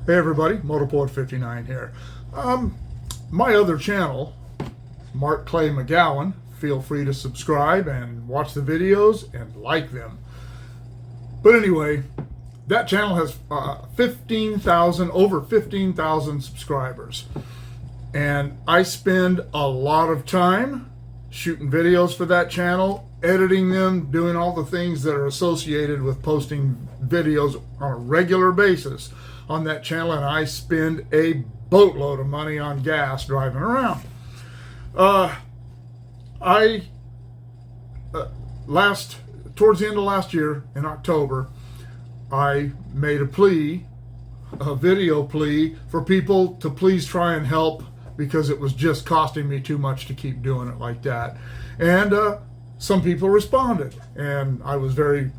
Hey everybody, Motoport59 here. My other channel, Mark Clay McGowan, feel free to subscribe and watch the videos and like them. But anyway, that channel has over 15,000 subscribers. And I spend a lot of time shooting videos for that channel, editing them, doing all the things that are associated with posting videos on a regular basis on that channel, and I spend a boatload of money on gas driving around. Towards the end of last year, in October, I made a video plea for people to please try and help, because it was just costing me too much to keep doing it like that. And some people responded, and I was very,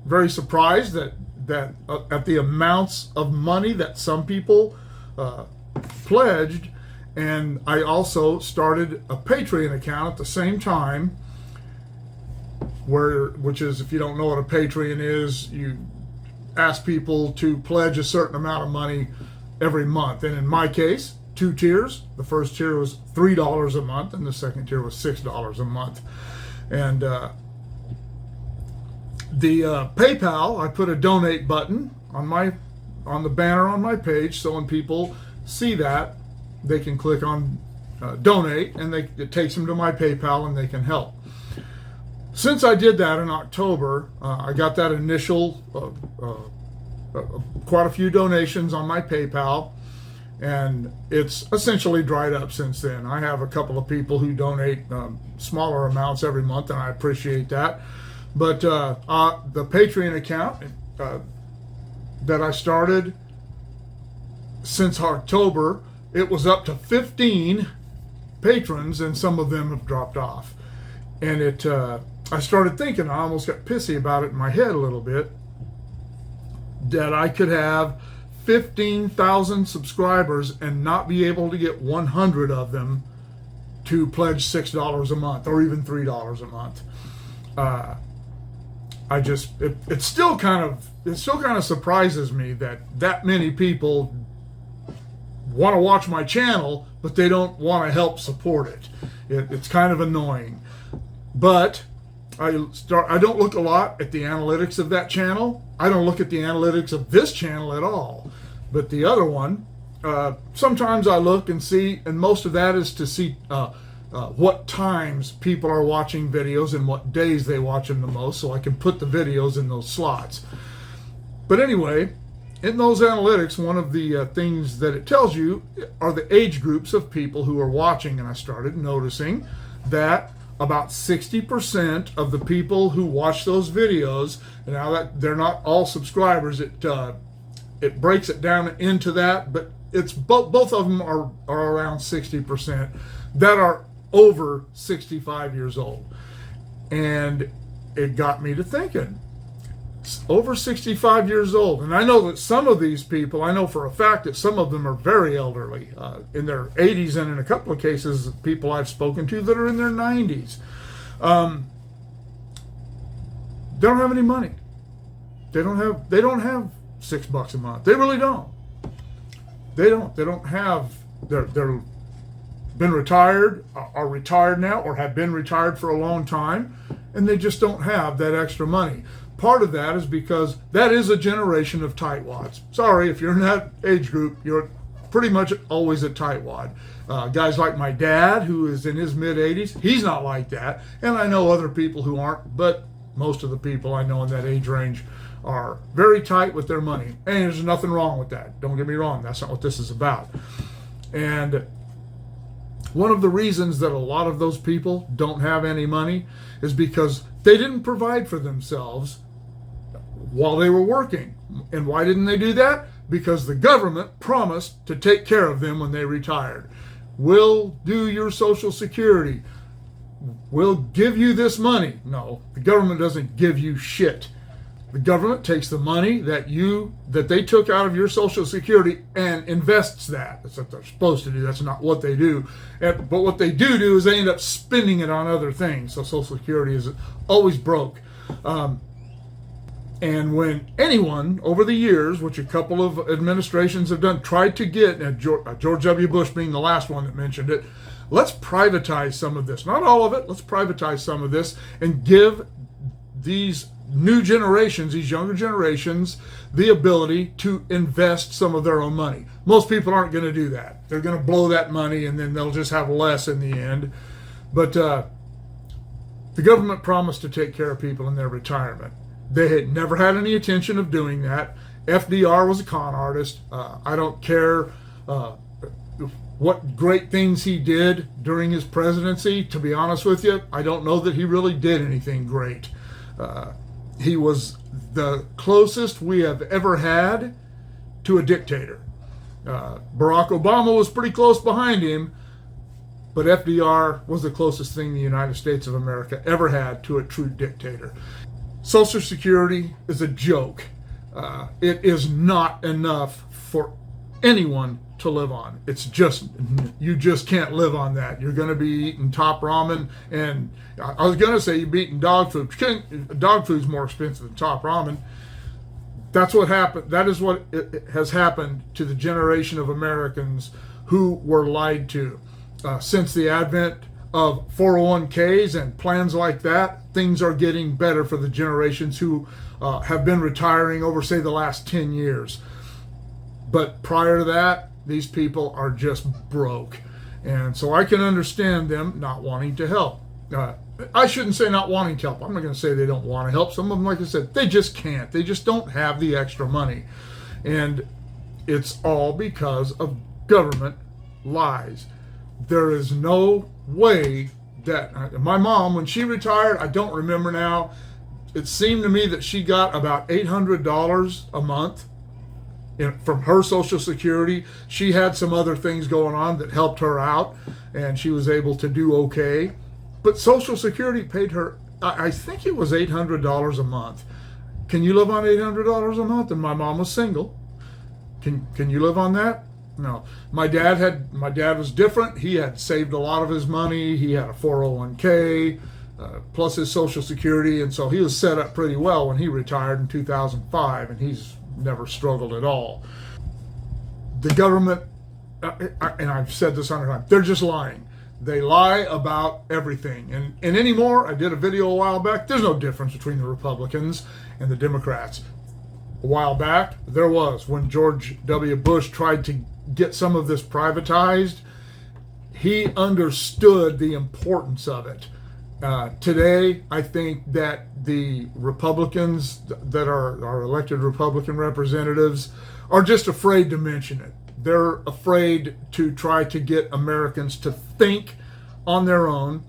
very surprised that at the amounts of money that some people pledged. And I also started a Patreon account at the same time, which is, if you don't know what a Patreon is, you ask people to pledge a certain amount of money every month. And in my case, 2 tiers. The first tier was $3 a month, and the second tier was $6 a month. And the PayPal, I put a donate button on the banner on my page, so when people see that, they can click on donate, and it takes them to my PayPal and they can help. Since I did that in October, I got that initial quite a few donations on my PayPal, and it's essentially dried up since then. I have a couple of people who donate smaller amounts every month, and I appreciate that. But the Patreon account that I started since October, it was up to 15 patrons, and some of them have dropped off. And I started thinking, I almost got pissy about it in my head a little bit, that I could have 15,000 subscribers and not be able to get 100 of them to pledge $6 a month or even $3 a month. It still kind of surprises me that many people want to watch my channel, but they don't want to help support it. It's kind of annoying. But I don't look a lot at the analytics of that channel. I don't look at the analytics of this channel at all. But the other one, sometimes I look and see, and most of that is to see what times people are watching videos and what days they watch them the most, so I can put the videos in those slots. But anyway, in those analytics, one of the things that it tells you are the age groups of people who are watching, and I started noticing that about 60% of the people who watch those videos, and now that they're not all subscribers, it breaks it down into that, but it's both of them are around 60% that are over 65 years old. And it got me to thinking, over 65 years old. And I know that some of these people, I know for a fact that some of them are very elderly, in their 80s, and in a couple of cases, people I've spoken to that are in their 90s. They don't have any money. They don't have $6 a month. They really don't. They don't have, they're been retired, are retired now, or have been retired for a long time, and they just don't have that extra money. Part of that is because that is a generation of tightwads. Sorry, if you're in that age group, you're pretty much always a tightwad. Guys like my dad, who is in his mid-80s, he's not like that. And I know other people who aren't, but most of the people I know in that age range are very tight with their money. And there's nothing wrong with that. Don't get me wrong, that's not what this is about. And one of the reasons that a lot of those people don't have any money is because they didn't provide for themselves while they were working. And why didn't they do that? Because the government promised to take care of them when they retired. We'll do your Social Security. We'll give you this money. No, the government doesn't give you shit. The government takes the money that they took out of your Social Security and invests that. That's what they're supposed to do. That's not what they do. But what they do is they end up spending it on other things. So Social Security is always broke. And when anyone over the years, which a couple of administrations have done, tried to get, and George W. Bush being the last one that mentioned it, let's privatize some of this. Not all of it, let's privatize some of this and give these new generations, these younger generations, the ability to invest some of their own money. Most people aren't going to do that. They're going to blow that money and then they'll just have less in the end. But the government promised to take care of people in their retirement. They had never had any intention of doing that. FDR was a con artist. I don't care what great things he did during his presidency. To be honest with you, I don't know that he really did anything great. He was the closest we have ever had to a dictator. Barack Obama was pretty close behind him, but FDR was the closest thing the United States of America ever had to a true dictator. Social Security is a joke. It is not enough for anyone to live on. It's just, you just can't live on that. You're going to be eating top ramen, and I was going to say you're eating dog food. Dog food's more expensive than top ramen. That's what happened. That is what has happened to the generation of Americans who were lied to. Since the advent of 401ks and plans like that, things are getting better for the generations who have been retiring over, say, the last 10 years. But prior to that, these people are just broke. And so I can understand them not wanting to help. I shouldn't say not wanting to help. I'm not going to say they don't want to help. Some of them, like I said, they just can't. They just don't have the extra money. And it's all because of government lies. There is no way that my mom, when she retired, I don't remember now, it seemed to me that she got about $800 a month from her Social Security. She had some other things going on that helped her out, and she was able to do okay. But Social Security paid her, I think it was $800 a month. Can you live on $800 a month? And my mom was single. Can you live on that? No. My dad was different. He had saved a lot of his money. He had a 401k, plus his Social Security, and so he was set up pretty well when he retired in 2005, and he's never struggled at all. The government, and I've said this 100 times, they're just lying. They lie about everything. And anymore, I did a video a while back, there's no difference between the Republicans and the Democrats. A while back, there was. When George W. Bush tried to get some of this privatized, he understood the importance of it. Today, I think that the Republicans that are elected Republican representatives are just afraid to mention it. They're afraid to try to get Americans to think on their own,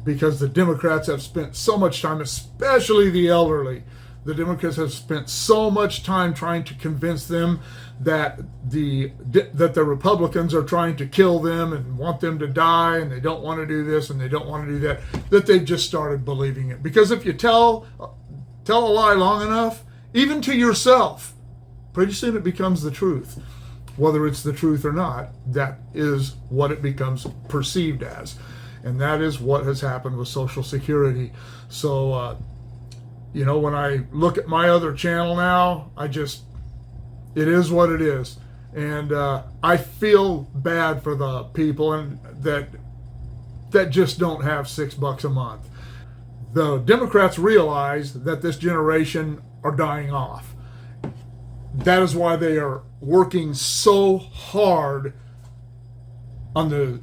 because the Democrats have spent so much time, especially the elderly. The Democrats have spent so much time trying to convince them that the Republicans are trying to kill them and want them to die, and they don't want to do this and they don't want to do that, that they've just started believing it. Because if you tell a lie long enough, even to yourself, pretty soon it becomes the truth. Whether it's the truth or not, that is what it becomes perceived as. And that is what has happened with Social Security. So, when I look at my other channel now, it is what it is. And I feel bad for the people and that just don't have $6 a month. The Democrats realize that this generation are dying off. That is why they are working so hard on the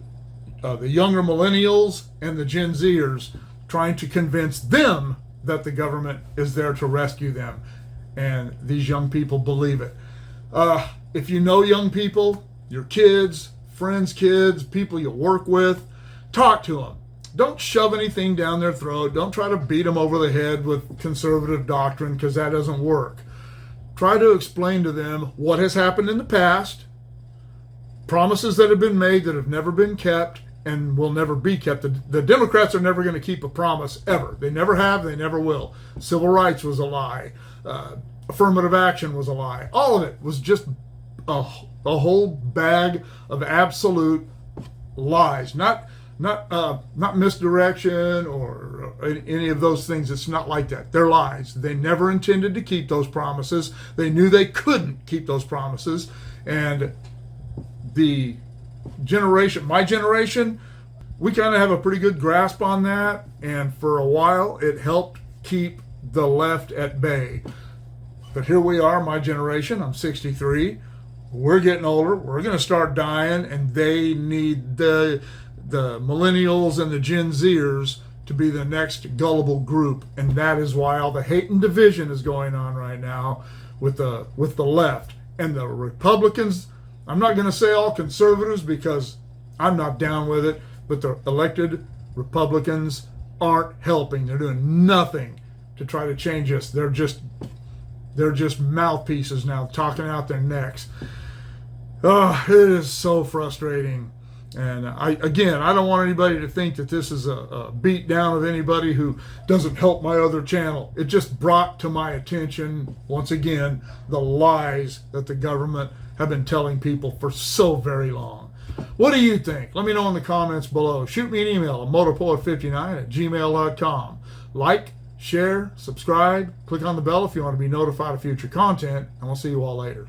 younger millennials and the Gen Zers, trying to convince them that the government is there to rescue them. And these young people believe it. If you know young people, your kids, friends' kids, people you work with, talk to them. Don't shove anything down their throat. Don't try to beat them over the head with conservative doctrine, because that doesn't work. Try to explain to them what has happened in the past, promises that have been made that have never been kept and will never be kept. The Democrats are never going to keep a promise, ever. They never have, they never will. Civil rights was a lie. Affirmative action was a lie. All of it was just a whole bag of absolute lies. Not not misdirection or any of those things. It's not like that. They're lies. They never intended to keep those promises. They knew they couldn't keep those promises. And the generation, my generation, we kind of have a pretty good grasp on that. And for a while, it helped keep the left at bay. But here we are, my generation. I'm 63. We're getting older. We're going to start dying, and they need the millennials and the Gen Zers to be the next gullible group, and that is why all the hate and division is going on right now with the left and the Republicans. I'm not going to say all conservatives because I'm not down with it, but the elected Republicans aren't helping. They're doing nothing to try to change us. They're just mouthpieces now, talking out their necks. Oh, it is so frustrating. And I don't want anybody to think that this is a beat down of anybody who doesn't help my other channel. It just brought to my attention, once again, the lies that the government have been telling people for so very long. What do you think? Let me know in the comments below. Shoot me an email at motorpoet59@gmail.com. Like, share, subscribe, click on the bell if you want to be notified of future content, and we'll see you all later.